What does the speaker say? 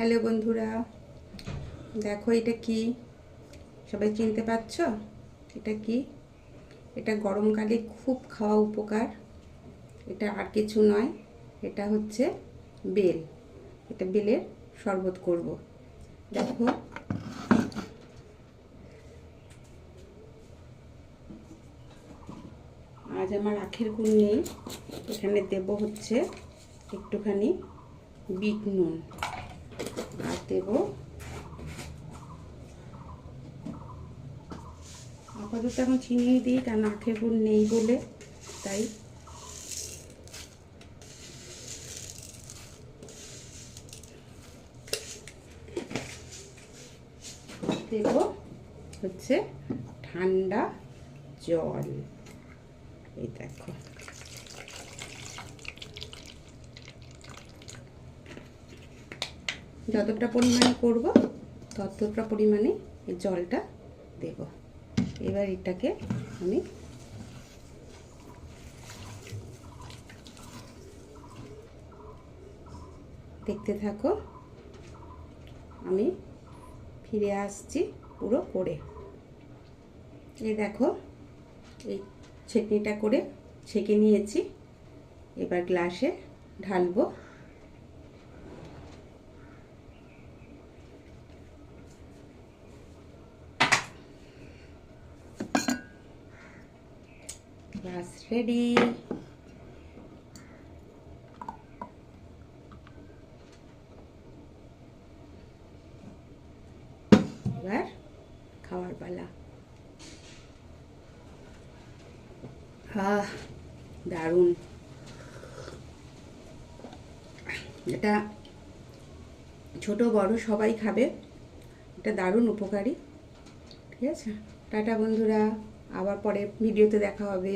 Hello বন্ধুরা, দেখো এটা কি? সবাই চিনতে পারছো? এটা কি? এটা গরমকালে খুব খাওয়া উপকার। এটা আর কিছু নয়, এটা হচ্ছে বেল। এটা বেলের শরবত করব। দেখো, আজ আমার আখের গুড় নেই। এখানে দেব হচ্ছে একটুখানি বিট নুন, আর দেব আপাতত এখন চিনি দিই, কারণ আখের গুড় নেই বলে। তাই দেব হচ্ছে ঠান্ডা জল। এই দেখো, যতটা পরিমাণে করব ততটা পরিমাণে এই জলটা দেব। এবার এটাকে আমি দেখতে থাকো, আমি ফিরে আসছি পুরো করে। এই দেখো, এই ছেঁকনিটা করে ছেঁকে নিয়েছি। এবার গ্লাসে ঢালবো। Glass ready. এবার খাওয়ার পালা। দারুণ! এটা ছোট বড় সবাই খাবে। এটা দারুণ উপকারী। ঠিক আছে, টাটা বন্ধুরা, আবার পরে ভিডিওতে দেখা হবে।